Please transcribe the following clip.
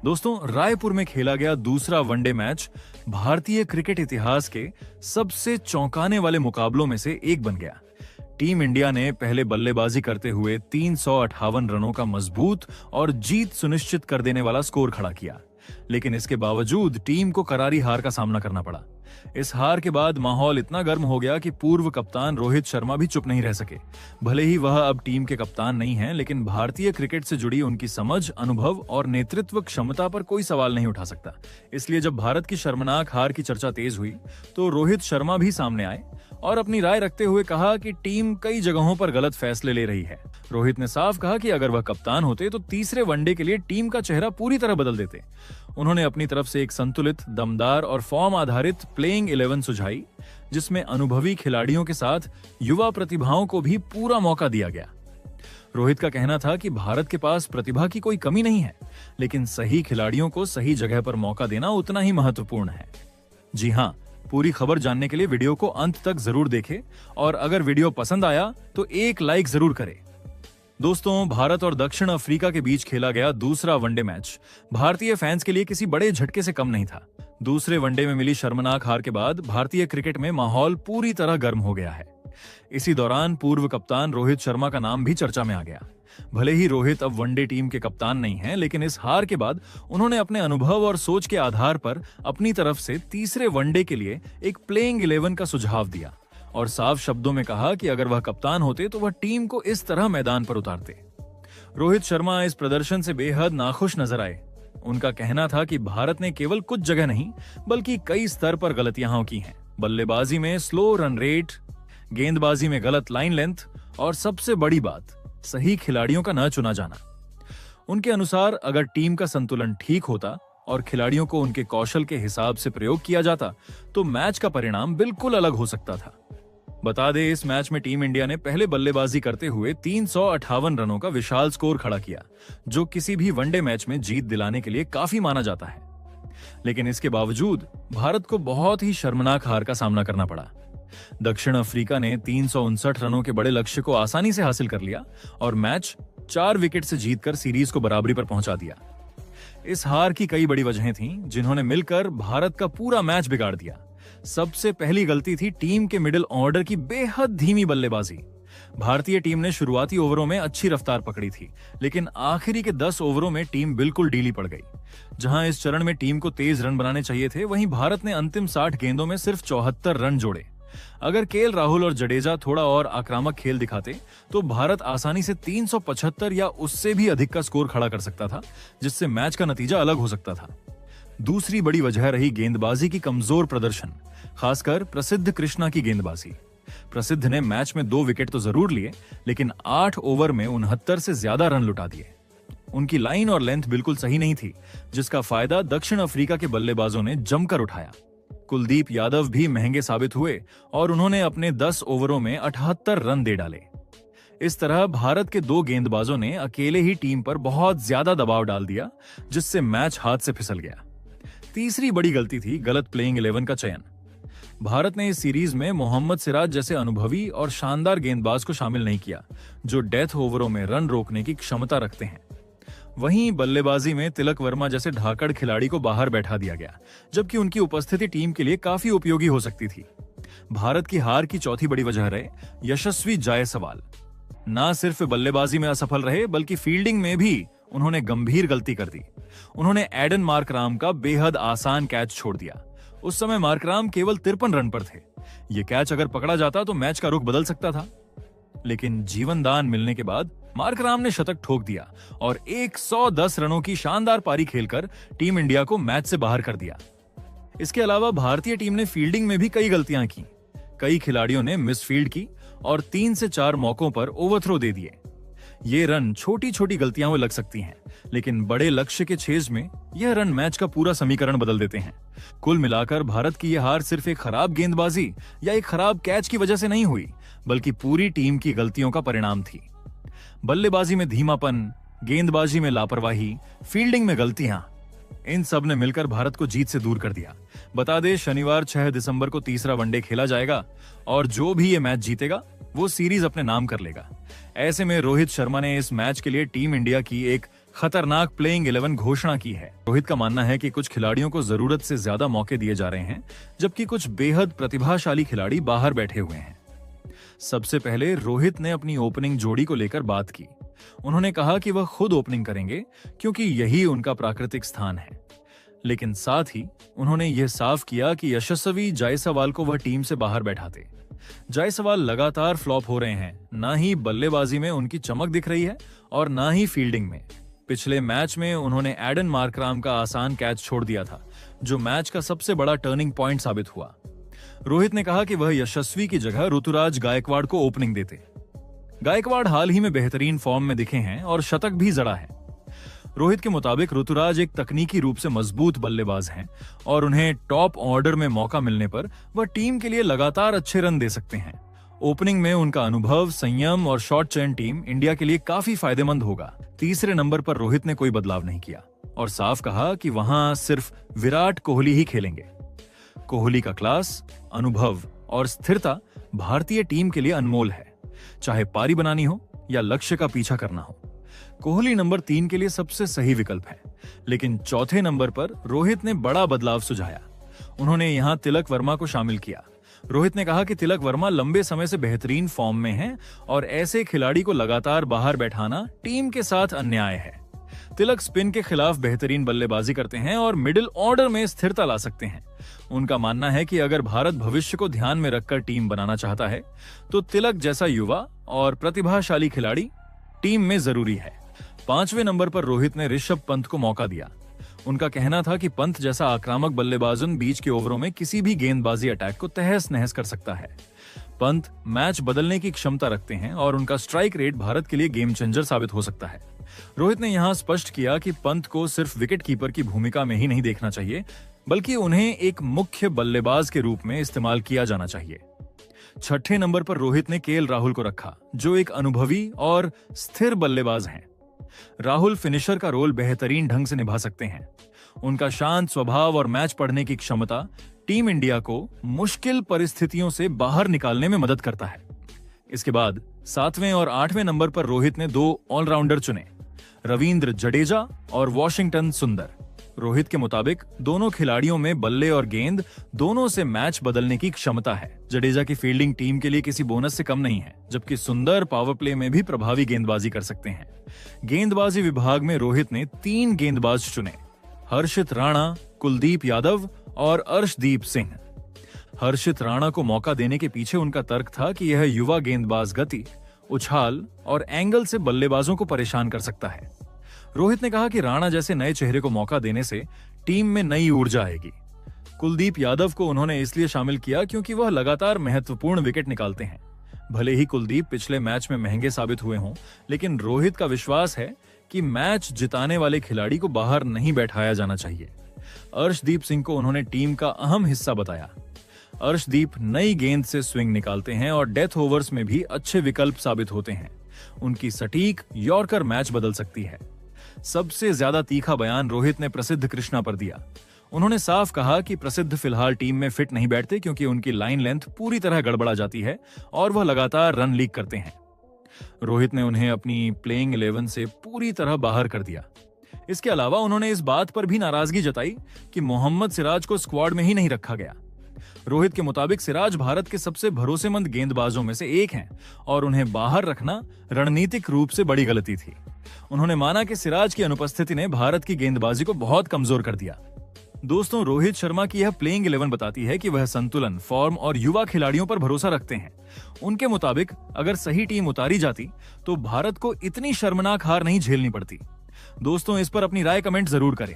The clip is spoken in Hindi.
दोस्तों, रायपुर में खेला गया दूसरा वनडे मैच भारतीय क्रिकेट इतिहास के सबसे चौंकाने वाले मुकाबलों में से एक बन गया। टीम इंडिया ने पहले बल्लेबाजी करते हुए 358 रनों का मजबूत और जीत सुनिश्चित कर देने वाला स्कोर खड़ा किया, लेकिन इसके बावजूद टीम को करारी हार का सामना करना पड़ा। इस हार के बाद माहौल इतना गर्म हो गया कि पूर्व कप्तान रोहित शर्मा भी चुप नहीं रह सके। भले ही वह अब टीम के कप्तान नहीं हैं, लेकिन भारतीय क्रिकेट से जुड़ी उनकी समझ, अनुभव और नेतृत्व क्षमता पर कोई सवाल नहीं उठा सकता। इसलिए जब भारत की शर्मनाक हार की चर्चा तेज हुई तो रोहित शर्मा भी सामने आए और अपनी राय रखते हुए कहा कि टीम कई जगहों पर गलत फैसले ले रही है। रोहित ने साफ कहा कि अगर वह कप्तान होते तो तीसरे वनडे के लिए टीम का चेहरा पूरी तरह बदल देते। उन्होंने अपनी तरफ से एक संतुलित, दमदार और फॉर्म आधारित प्लेइंग 11 सुझाई, जिसमें अनुभवी खिलाड़ियों के साथ युवा प्रतिभाओं को भी पूरा मौका दिया गया। रोहित का कहना था कि भारत के पास प्रतिभा की कोई कमी नहीं है, लेकिन सही खिलाड़ियों को सही जगह पर मौका देना उतना ही महत्वपूर्ण है। जी हाँ, पूरी खबर जानने के लिए वीडियो को अंत तक जरूर देखें और अगर वीडियो पसंद आया तो एक लाइक जरूर करें। दोस्तों, भारत और दक्षिण अफ्रीका के बीच खेला गया दूसरा वनडे मैच भारतीय फैंस के लिए किसी बड़े झटके से कम नहीं था। दूसरे वनडे में मिली शर्मनाक हार के बाद भारतीय क्रिकेट में माहौल पूरी तरह गर्म हो गया है। इसी दौरान पूर्व कप्तान रोहित शर्मा का नाम भी चर्चा में आ गया। भले ही रोहित अब वनडे टीम के कप्तान नहीं हैं, लेकिन इस हार के बाद उन्होंने अपने अनुभव और सोच के आधार पर अपनी तरफ से तीसरे वनडे के लिए एक प्लेइंग 11 का सुझाव दिया और साफ शब्दों में कहा कि अगर वह कप्तान होते तो वह टीम को इस तरह मैदान पर उतारते। रोहित शर्मा इस प्रदर्शन से बेहद नाखुश नजर आए। उनका कहना था कि भारत ने केवल कुछ जगह नहीं बल्कि कई स्तर पर गलतियां की हैं। बल्लेबाजी में स्लो रन रेट, गेंदबाजी में गलत लाइन लेंथ और सबसे बड़ी बात, सही खिलाड़ियों का न चुना जाना। उनके अनुसार अगर टीम का संतुलन ठीक होता और खिलाड़ियों को उनके कौशल के हिसाब से प्रयोग किया जाता तो मैच का परिणाम बिल्कुल अलग हो सकता था। बता दें, इस मैच में टीम इंडिया ने पहले बल्लेबाजी करते हुए 358 रनों का विशाल स्कोर खड़ा किया, जो किसी भी वनडे मैच में जीत दिलाने के लिए काफी माना जाता है। लेकिन इसके बावजूद भारत को बहुत ही शर्मनाक हार का सामना करना पड़ा। दक्षिण अफ्रीका ने 359 रनों के बड़े लक्ष्य को आसानी से हासिल कर लिया और मैच 4 विकेट से जीतकर सीरीज को बराबरी पर पहुंचा दिया। इस हार की कई बड़ी वजहें थीं, जिन्होंने मिलकर भारत का पूरा मैच बिगाड़ दिया। सबसे पहली गलती थी टीम के मिडिल ऑर्डर की बेहद धीमी बल्लेबाजी। भारतीय टीम ने शुरुआती ओवरों में अच्छी रफ्तार पकड़ी थी, लेकिन आखिरी के 10 ओवरों में टीम बिल्कुल ढीली पड़ गई। जहां इस चरण में टीम को तेज रन बनाने चाहिए थे, वहीं भारत ने अंतिम 60 गेंदों में सिर्फ 74 रन जोड़े। अगर केएल राहुल और जडेजा थोड़ा और आक्रामक खेल दिखाते तो भारत आसानी से 375 या उससे भी अधिक का स्कोर खड़ा कर सकता था, जिससे मैच का नतीजा अलग हो सकता था। दूसरी बड़ी वजह रही गेंदबाजी की कमजोर प्रदर्शन, खासकर प्रसिद्ध कृष्णा की गेंदबाजी। प्रसिद्ध ने मैच में 2 विकेट तो जरूर लिए, लेकिन 8 ओवर में 69 से ज्यादा रन लुटा दिए। उनकी लाइन और लेंथ बिल्कुल सही नहीं थी, जिसका फायदा दक्षिण अफ्रीका के बल्लेबाजों ने जमकर उठाया। कुलदीप यादव भी महंगे साबित हुए और उन्होंने अपने 10 ओवरों में 78 रन दे डाले। इस तरह भारत के 2 गेंदबाजों ने अकेले ही टीम पर बहुत ज्यादा दबाव डाल दिया, जिससे मैच हाथ से फिसल गया। तीसरी बड़ी गलती थी गलत प्लेइंग 11 का चयन। भारत ने इस सीरीज में मोहम्मद सिराज जैसे अनुभवी और शानदार गेंदबाज को शामिल नहीं किया, जो डेथ ओवरों में रन रोकने की क्षमता रखते हैं। वहीं बल्लेबाजी में तिलक वर्मा जैसे ढाकड़ खिलाड़ी को बाहर बैठा दिया गया, जबकि उनकी उपस्थिति टीम के लिए काफी उपयोगी हो सकती थी। भारत की हार की चौथी बड़ी वजह रहे यशस्वी जायसवाल। ना सिर्फ बल्लेबाजी में असफल रहे, बल्कि फील्डिंग में भी उन्होंने गंभीर गलती कर दी। उन्होंने एडन मार्कराम का बेहद आसान कैच छोड़ दिया। उस समय मार्कराम केवल 53 रन पर थे। ये कैच अगर पकड़ा जाता तो मैच का रुख बदल सकता था, लेकिन जीवन दान मिलने के बाद मार्कराम ने शतक ठोक दिया और 110 रनों की शानदार पारी खेलकर टीम इंडिया को मैच से बाहर कर दिया। इसके अलावा भारतीय टीम ने फील्डिंग में भी कई गलतियां की। कई खिलाड़ियों ने मिसफील्ड की और 3 से 4 मौकों पर ओवरथ्रो दे दिए। ये रन छोटी छोटी गलतियां में लग सकती हैं, लेकिन बड़े लक्ष्य के छेज में यह रन मैच का पूरा समीकरण बदल देते हैं। कुल मिलाकर भारत की यह हार सिर्फ एक खराब गेंदबाजी या एक खराब कैच की वजह से नहीं हुई, बल्कि पूरी टीम की गलतियों का परिणाम थी। बल्लेबाजी में धीमापन, गेंदबाजी में लापरवाही, फील्डिंग में गलतियां, इन सब ने मिलकर भारत को जीत से दूर कर दिया। बता दें, शनिवार 6 दिसंबर को तीसरा वनडे खेला जाएगा और जो भी ये मैच जीतेगा वो सीरीज अपने नाम कर लेगा। ऐसे में रोहित शर्मा ने इस मैच के लिए टीम इंडिया की एक खतरनाक प्लेइंग 11 घोषणा की है। रोहित का मानना है कि कुछ खिलाड़ियों को जरूरत से ज्यादा मौके दिए जा रहे हैं, जबकि कुछ बेहद प्रतिभाशाली खिलाड़ी बाहर बैठे हुए हैं। सबसे पहले रोहित ने अपनी ओपनिंग जोड़ी को लेकर बात की। उन्होंने कहा कि वह खुद ओपनिंग करेंगे क्योंकि यही उनका प्राकृतिक स्थान है। लेकिन साथ ही उन्होंने यह साफ किया कि यशस्वी जायसवाल को वह टीम से बाहर बैठाते। जायसवाल लगातार फ्लॉप हो रहे हैं, ना ही बल्लेबाजी में उनकी चमक दिख रही है और ना ही फील्डिंग में। पिछले मैच में उन्होंने एडन मार्कराम का आसान कैच छोड़ दिया था, जो मैच का सबसे बड़ा टर्निंग पॉइंट साबित हुआ। रोहित ने कहा कि वह यशस्वी की जगह ऋतुराज गायकवाड़ को ओपनिंग देते। गायकवाड़ हाल ही में बेहतरीन फॉर्म में दिखे हैं और शतक भी जड़ा है। रोहित के मुताबिक ऋतुराज एक तकनीकी रूप से मजबूत बल्लेबाज हैं और उन्हें टॉप ऑर्डर में मौका मिलने पर वह टीम के लिए लगातार अच्छे रन दे सकते हैं। ओपनिंग में उनका अनुभव, संयम और शॉर्ट चेन टीम इंडिया के लिए काफी फायदेमंद होगा। तीसरे नंबर पर रोहित ने कोई बदलाव नहीं किया और साफ कहा कि वहां सिर्फ विराट कोहली ही खेलेंगे। कोहली का क्लास, अनुभव और स्थिरता भारतीय टीम के लिए अनमोल है, चाहे पारी बनानी हो या लक्ष्य का पीछा करना हो। कोहली नंबर 3 के लिए सबसे सही विकल्प है, लेकिन चौथे नंबर पर रोहित ने बड़ा बदलाव सुझाया। उन्होंने यहां तिलक वर्मा को शामिल किया। रोहित ने कहा कि तिलक वर्मा लंबे समय से बेहतरीन फॉर्म में हैं और ऐसे खिलाड़ी को लगातार बाहर बैठाना टीम के साथ अन्याय है। तिलक स्पिन के खिलाफ बेहतरीन बल्लेबाजी करते हैं और मिडिल ऑर्डर में स्थिरता ला सकते हैं। उनका मानना है कि अगर भारत भविष्य को ध्यान में रखकर टीम बनाना चाहता है तो तिलक जैसा युवा और प्रतिभाशाली खिलाड़ी टीम में जरूरी है। 5वें नंबर पर रोहित ने ऋषभ पंत को मौका दिया। उनका कहना था कि पंत जैसा आक्रामक बल्लेबाजन बीच के ओवरों में किसी भी गेंदबाजी अटैक को तहस नहस कर सकता है। पंत मैच बदलने की क्षमता रखते हैं और उनका स्ट्राइक रेट भारत के लिए गेम चेंजर साबित हो सकता है। रोहित ने यहां स्पष्ट किया कि पंत को सिर्फ विकेट कीपर की भूमिका में ही नहीं देखना चाहिए, बल्कि उन्हें एक मुख्य बल्लेबाज के रूप में इस्तेमाल किया जाना चाहिए। 6ठे नंबर पर रोहित ने केएल राहुल को रखा, जो एक अनुभवी और स्थिर बल्लेबाज हैं। राहुल फिनिशर का रोल बेहतरीन ढंग से निभा सकते हैं। उनका शांत स्वभाव और मैच पढ़ने की क्षमता टीम इंडिया को मुश्किल परिस्थितियों से बाहर निकालने में मदद करता है। इसके बाद 7वें और 8वें नंबर पर रोहित ने 2 ऑलराउंडर चुने, रविंद्र जडेजा और वॉशिंगटन सुंदर। रोहित के मुताबिक दोनों खिलाड़ियों में बल्ले और गेंद दोनों से मैच बदलने की क्षमता है। जडेजा की फील्डिंग टीम के लिए किसी बोनस से कम नहीं है, जबकि सुंदर पावर प्ले में भी प्रभावी गेंदबाजी कर सकते हैं। गेंदबाजी विभाग में रोहित ने 3 गेंदबाज चुने, हर्षित राणा, कुलदीप यादव और अर्शदीप सिंह। हर्षित राणा को मौका देने के पीछे उनका तर्क था कि यह युवा गेंदबाज गति, उछाल और एंगल से बल्लेबाजों को परेशान कर सकता है। रोहित ने कहा कि राणा जैसे नए चेहरे को मौका देने से टीम में नई ऊर्जा आएगी। कुलदीप यादव को उन्होंने इसलिए शामिल किया क्योंकि वह लगातार महत्वपूर्ण विकेट निकालते हैं। भले ही कुलदीप पिछले मैच में महंगे साबित हुए हों, लेकिन रोहित का विश्वास है कि मैच जिताने वाले खिलाड़ी को बाहर नहीं बैठाया जाना चाहिए। अर्शदीप सिंह को उन्होंने टीम का अहम हिस्सा बताया। अर्शदीप नई गेंद से स्विंग निकालते हैं और डेथ ओवर्स में भी अच्छे विकल्प साबित होते हैं। उनकी सटीक यॉर्कर मैच बदल सकती है। सबसे ज्यादा तीखा बयान रोहित ने प्रसिद्ध कृष्णा पर दिया। उन्होंने साफ कहा कि प्रसिद्ध फिलहाल टीम में फिट नहीं बैठते क्योंकि उनकी लाइन लेंथ पूरी तरह गड़बड़ा जाती है और वह लगातार रन लीक करते हैं। रोहित ने उन्हें अपनी प्लेइंग 11 से पूरी तरह बाहर कर दिया। इसके अलावा उन्होंने इस बात पर भी नाराजगी जताई कि मोहम्मद सिराज को स्क्वाड में ही नहीं रखा गया। रोहित के मुताबिक सिराज भारत के सबसे भरोसेमंद गेंदबाजों में से एक हैं और उन्हें बाहर रखना रणनीतिक रूप से बड़ी गलती थी। उन्होंने माना कि सिराज की अनुपस्थिति ने भारत की गेंदबाजी को बहुत कमजोर कर दिया। दोस्तों, रोहित शर्मा की यह प्लेइंग 11 बताती है कि वह संतुलन, फॉर्म और युवा खिलाड़ियों पर भरोसा रखते हैं। उनके मुताबिक अगर सही टीम उतारी जाती तो भारत को इतनी शर्मनाक हार नहीं झेलनी पड़ती। दोस्तों, इस पर अपनी राय कमेंट जरूर करें।